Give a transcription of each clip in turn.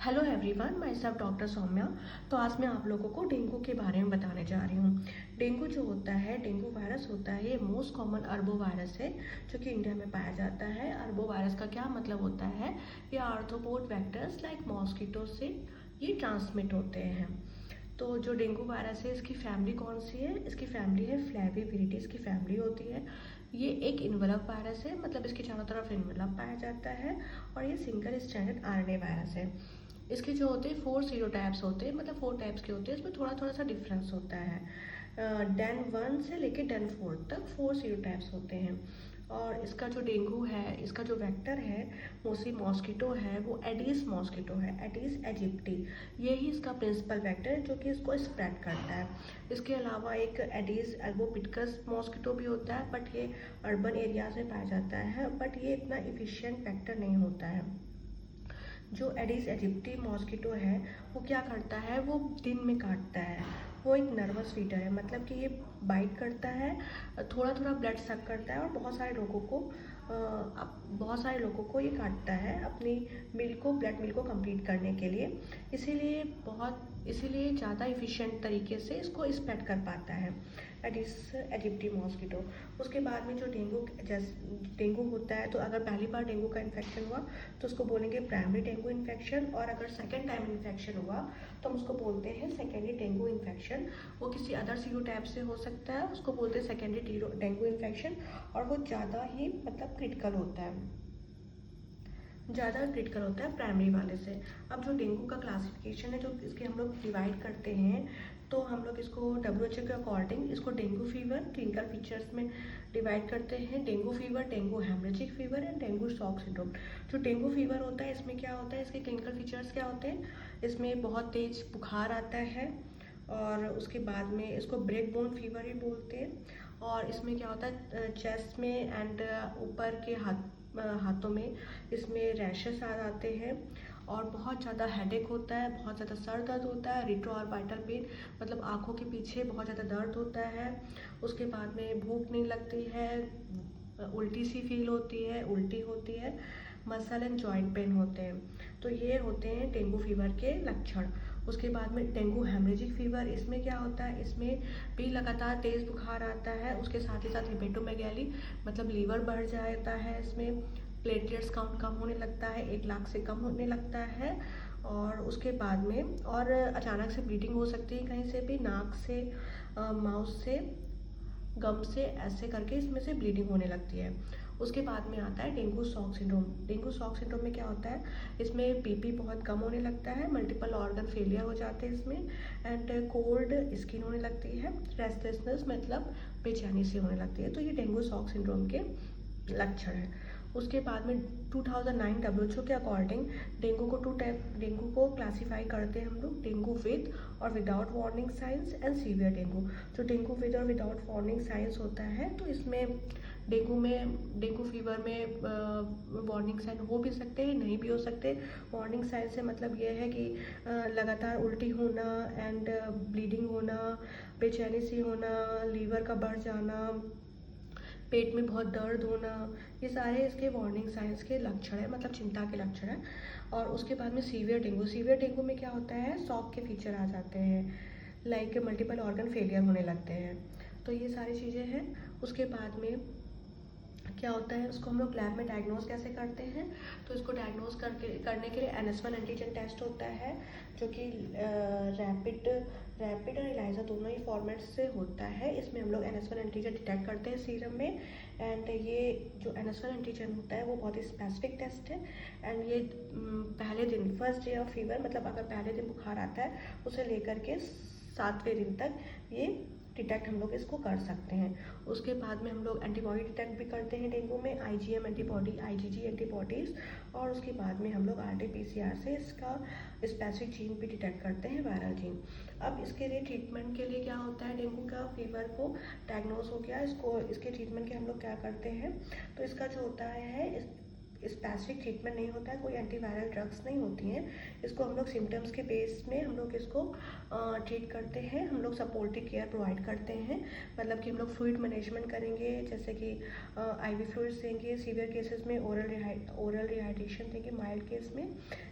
Hello everyone, मैं सब doctor Saumya. तो आज मैं आप लोगों को डेंगू के बारे में बताने जा रही हूँ। डेंगू जो होता है, डेंगू वायरस होता है, ये मोस्ट कॉमन अरबो वायरस है जो कि इंडिया में पाया जाता है। अरबो वायरस का क्या मतलब होता है? ये आर्थ्रोपोड वेक्टर्स लाइक मॉस्किटो से ये ट्रांसमिट होते हैं। तो जो डेंगू वायरस है, इसकी फैमिली कौन सी है? इसकी फैमिली है फ्लैविविरिडीज की फैमिली होती है। ये एक इन्वेलप वायरस है, मतलब इसके चारों तरफ इन्वेलप पाया जाता है। और ये सिंगल स्ट्रैंडेड आरएनए वायरस है। इसके जो होते हैं 4 सीरोटाइप्स होते हैं, मतलब 4 टाइप्स के होते हैं। इसमें थोड़ा थोड़ा सा डिफरेंस होता है। डेन 1 से लेके डेन 4 तक 4 सीरोटाइप्स होते हैं। और इसका जो डेंगू है, इसका जो वेक्टर है मोस्टली मॉस्किटो है, वो एडीज मॉस्किटो है, एडीज एजिप्टी। यही इसका प्रिंसिपल वेक्टर है जो कि इसको स्प्रेड करता है। इसके अलावा एक एडीज एल्बोपिटकस मॉस्किटो भी होता है, बट ये अर्बन एरियाज में पाया जाता है, बट ये इतना इफिशियंट वेक्टर नहीं होता है। जो एडिस एजिप्टी मॉस्किटो है, वो क्या करता है, वो दिन में काटता है। वो एक नर्वस फीटर है, मतलब कि ये बाइट करता है, थोड़ा थोड़ा ब्लड सक करता है और बहुत सारे लोगों को ये काटता है अपनी ब्लड मिल को कंप्लीट करने के लिए। इसीलिए ज़्यादा इफ़िशिएंट तरीके से इसको स्प्रेड कर पाता है एडिस एजिप्टी मॉस्किटो। उसके बाद में जो डेंगू होता है, तो अगर पहली बार डेंगू का इन्फेक्शन हुआ तो उसको बोलेंगे प्राइमरी डेंगू इन्फेक्शन, और अगर सेकेंड टाइम इन्फेक्शन हुआ तो हम उसको बोलते हैं सेकेंडरी डेंगू इन्फेक्शन। वो किसी अदर सीरोटाइप से हो सकता है, उसको बोलते हैं सेकेंडरी डेंगू इन्फेक्शन। और वो ज़्यादा ही मतलब क्रिटिकल होता है प्राइमरी वाले से। अब जो डेंगू का क्लासिफिकेशन है, जो इसके हम लोग डिवाइड करते हैं, तो हम लोग इसको WHO के अकॉर्डिंग इसको डेंगू फीवर क्लिनिकल फीचर्स में डिवाइड करते हैं। Dengue fever, dengue haemorrhagic fever and dengue shock syndrome. जो डेंगू फीवर होता है, इसमें क्या होता है, इसके क्लिनिकल फीचर्स क्या होते हैं? इसमें बहुत तेज बुखार आता है, और उसके बाद में इसको ब्रेक बोन फीवर भी बोलते हैं। और इसमें क्या होता है, चेस्ट में एंड ऊपर के हाथों में इसमें रैशेस आ जाते हैं, और बहुत ज़्यादा हेडेक होता है, बहुत ज़्यादा सर दर्द होता है, रिट्रोऑर्बिटल पेन, मतलब आँखों के पीछे बहुत ज़्यादा दर्द होता है। उसके बाद में भूख नहीं लगती है, उल्टी सी फील होती है, उल्टी होती है, मसल एंड जॉइंट पेन होते हैं। तो ये होते हैं डेंगू फीवर के लक्षण। उसके बाद में डेंगू हेमरेजिक फीवर, इसमें क्या होता है, इसमें भी लगातार तेज़ बुखार आता है, उसके साथ ही साथ हिपेटोमेगैली, मतलब लीवर बढ़ जाता है, इसमें प्लेटलेट्स काउंट कम होने लगता है, 1 लाख से कम होने लगता है। और उसके बाद में और अचानक से ब्लीडिंग हो सकती है कहीं से भी, नाक से, माउथ से, गम से, ऐसे करके इसमें से ब्लीडिंग होने लगती है। उसके बाद में आता है dengue shock syndrome. Dengue shock syndrome में क्या होता है, इसमें बीपी बहुत कम होने लगता है, मल्टीपल ऑर्गन फेलियर हो जाते हैं इसमें, एंड कोल्ड स्किन होने लगती है, रेस्टलेसनेस मतलब बेचैनी सी होने लगती है। तो ये डेंगू शॉक सिंड्रोम के लक्षण है। उसके बाद में 2009 WHO के अकॉर्डिंग डेंगू को क्लासीफाई करते हैं हम लोग, डेंगू विद और without warning science and severe dengue. जो डेंगू विद और विदाउट वार्निंग साइंस होता है, तो इसमें डेंगू फीवर में वार्निंग साइन हो भी सकते हैं, नहीं भी हो सकते। वार्निंग साइन से मतलब ये है कि लगातार उल्टी होना एंड ब्लीडिंग होना, बेचैनी सी होना, लीवर का बढ़ जाना, पेट में बहुत दर्द होना, ये सारे इसके वार्निंग साइंस के लक्षण है, मतलब चिंता के लक्षण है। और उसके बाद में सीवियर डेंगू में क्या होता है, शॉक के फीचर आ जाते हैं, लाइक मल्टीपल ऑर्गन फेलियर होने लगते हैं। तो ये सारी चीज़ें हैं। उसके बाद में क्या होता है, उसको हम लोग लैब में डायग्नोज कैसे करते हैं? तो इसको डायग्नोज करने के लिए NS1 एंटीजन टेस्ट होता है, जो कि रैपिड और इलाइजा दोनों ही फॉर्मेट से होता है। इसमें हम लोग NS1 एंटीजन डिटेक्ट करते हैं सीरम में, एंड ये जो NS1 एंटीजन होता है वो बहुत ही स्पेसिफिक टेस्ट है। एंड ये पहले दिन, फर्स्ट डे ऑफ फीवर, मतलब अगर पहले दिन बुखार आता है उसे लेकर के 7वें दिन तक ये डिटेक्ट हम लोग इसको कर सकते हैं। उसके बाद में हम लोग एंटीबॉडी डिटेक्ट भी करते हैं डेंगू में, IgM एंटीबॉडी, IgG एंटीबॉडीज़। और उसके बाद में हम लोग RT-PCR से इसका स्पेसिफिक जीन भी डिटेक्ट करते हैं, वायरल जीन। अब इसके लिए ट्रीटमेंट के लिए क्या होता है, डेंगू का फीवर को डायग्नोज हो गया, इसके ट्रीटमेंट के हम लोग क्या करते हैं, तो इसका जो होता है स्पेसिफिक ट्रीटमेंट नहीं होता है, कोई एंटीवायरल ड्रग्स नहीं होती हैं। इसको हम लोग सिम्टम्स के बेस में हम लोग इसको ट्रीट करते हैं। हम लोग सपोर्टिव केयर प्रोवाइड करते हैं, मतलब कि हम लोग फ्लूइड मैनेजमेंट करेंगे, जैसे कि IV फ्लूइड्स देंगे सीवियर केसेस में, ओरल रिहाइड्रेशन देंगे माइल्ड केस में,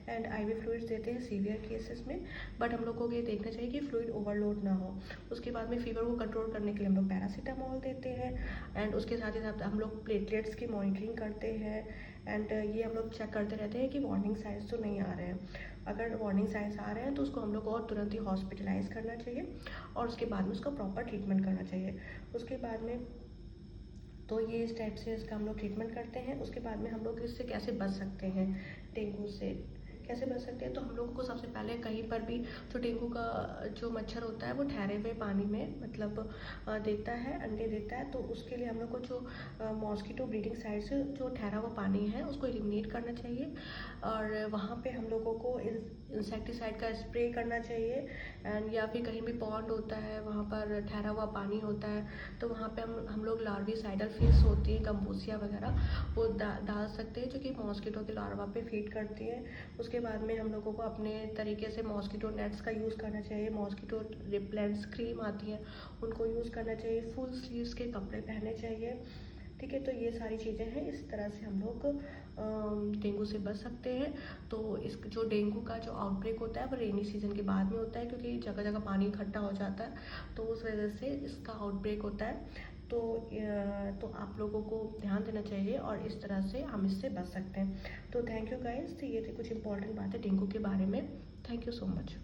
एंड IV फ्लूइड्स देते हैं सीवियर केसेस में। बट हम लोग को ये देखना चाहिए कि फ्लूइड ओवरलोड ना हो। उसके बाद में फीवर को कंट्रोल करने के लिए हम लोग पैरासीटामोल देते हैं, एंड उसके साथ ही साथ हम लोग प्लेटलेट्स की मॉनिटरिंग करते हैं, एंड ये हम लोग चेक करते रहते हैं कि वार्निंग साइंस तो नहीं आ रहे हैं। अगर वार्निंग साइंस आ रहे हैं तो उसको हम लोग को तुरंत ही हॉस्पिटलाइज करना चाहिए, और उसके बाद में उसका प्रॉपर ट्रीटमेंट करना चाहिए। उसके बाद में तो ये इस टाइप से इसका हम लोग ट्रीटमेंट करते हैं। उसके बाद में हम लोग इससे कैसे बच सकते हैं, डेंगू से कैसे बच सकते हैं, तो हम लोगों को सबसे पहले कहीं पर भी जो डेंगू का जो मच्छर होता है वो ठहरे हुए पानी में मतलब देता है, अंडे देता है, तो उसके लिए हम लोग को जो मॉस्किटो ब्रीडिंग साइट से जो ठहरा हुआ पानी है उसको एलिमिनेट करना चाहिए, और वहाँ पे हम लोगों को इंसेक्टिसाइड का स्प्रे करना चाहिए। एंड या फिर कहीं भी पॉन्ड होता है वहाँ पर ठहरा हुआ पानी होता है, तो वहाँ पे हम लोग लार्विसाइडल फिश होती है, गम्बूसिया वगैरह, वो डाल सकते हैं, जो कि मॉस्किटो के लार्वा पे फीड करती है। उसके बाद में हम लोगों को अपने तरीके से मॉस्किटो नेट्स का यूज़ करना चाहिए, मॉस्किटो रिपेलेंट्स क्रीम आती है उनको यूज़ करना चाहिए, फुल स्लीव्स के कपड़े पहनने चाहिए। ठीक है, तो ये सारी चीज़ें हैं, इस तरह से हम लोग डेंगू से बच सकते हैं। तो इस जो डेंगू का जो आउटब्रेक होता है वो रेनी सीजन के बाद में होता है, क्योंकि जगह जगह पानी इकट्ठा हो जाता है, तो उस वजह से इसका आउटब्रेक होता है। तो आप लोगों को ध्यान देना चाहिए, और इस तरह से हम इससे बच सकते हैं। तो थैंक यू गाइस, ये थी कुछ इंपॉर्टेंट बातें डेंगू के बारे में। Thank you so much.